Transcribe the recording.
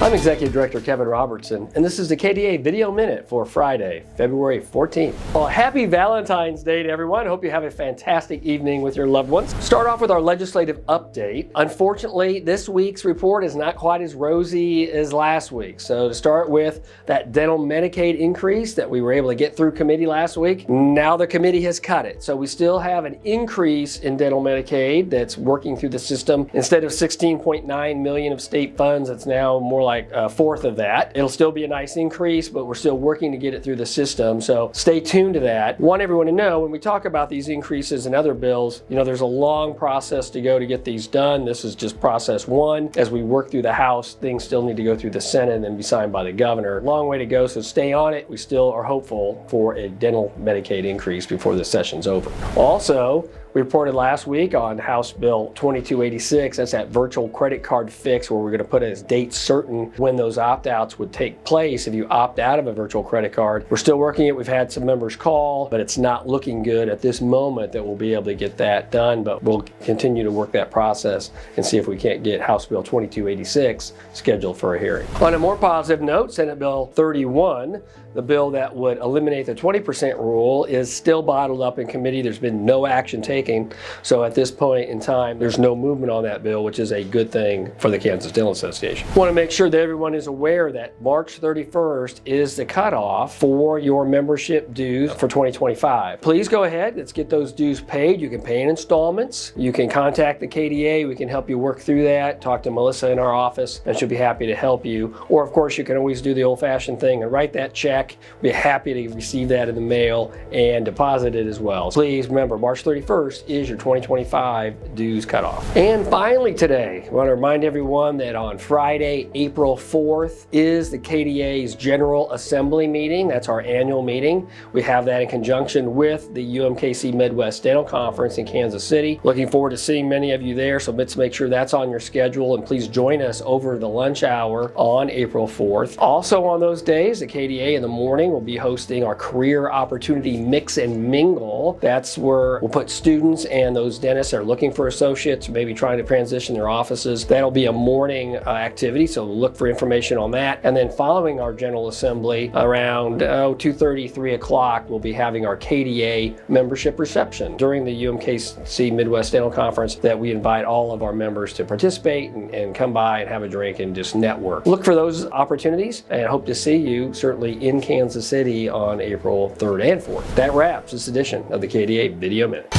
I'm Executive Director Kevin Robertson, and this is the KDA Video Minute for Friday, February 14th. Well, happy Valentine's Day to everyone. Hope you have a fantastic evening with your loved ones. Start off with our legislative update. Unfortunately, this week's report is not quite as rosy as last week. So to start with, that dental Medicaid increase that we were able to get through committee last week, now the committee has cut it. So we still have an increase in dental Medicaid that's working through the system. Instead of $16.9 million of state funds, it's now more like a fourth of that. It'll still be a nice increase, but we're still working to get it through the system. So stay tuned to that. Want everyone to know when we talk about these increases in other bills, there's a long process to go to get these done. This is just process one. As we work through the House, things still need to go through the Senate and then be signed by the governor. Long way to go, so stay on it. We still are hopeful for a dental Medicaid increase before the session's over. Also, we reported last week on House Bill 2286, that's that virtual credit card fix where we're going to put a date certain when those opt-outs would take place if you opt out of a virtual credit card. We're still working it. We've had some members call, but it's not looking good at this moment that we'll be able to get that done, but we'll continue to work that process and see if we can't get House Bill 2286 scheduled for a hearing. On a more positive note, Senate Bill 31, the bill that would eliminate the 20% rule, is still bottled up in committee. There's been no action taken. So at this point in time, there's no movement on that bill, which is a good thing for the Kansas Dental Association. Want to make sure that everyone is aware that March 31st is the cutoff for your membership dues for 2025. Please go ahead. Let's get those dues paid. You can pay in installments. You can contact the KDA. We can help you work through that. Talk to Melissa in our office, and she'll be happy to help you. Or, of course, you can always do the old-fashioned thing and write that check. We'll be happy to receive that in the mail and deposit it as well. Please remember, March 31st is your 2025 dues cutoff. And finally today, I want to remind everyone that on Friday, April 4th, is the KDA's General Assembly meeting. That's our annual meeting. We have that in conjunction with the UMKC Midwest Dental Conference in Kansas City. Looking forward to seeing many of you there, so let's make sure that's on your schedule, and please join us over the lunch hour on April 4th. Also on those days, the KDA in the morning will be hosting our Career Opportunity Mix and Mingle. That's where we'll put students and those dentists that are looking for associates, maybe trying to transition their offices. That'll be a morning activity, so look for information on that. And then following our General Assembly around 2:30, 3 o'clock, we'll be having our KDA membership reception during the UMKC Midwest Dental Conference that we invite all of our members to participate and come by and have a drink and just network. Look for those opportunities, and hope to see you certainly in Kansas City on April 3rd and 4th. That wraps this edition of the KDA Video Minute.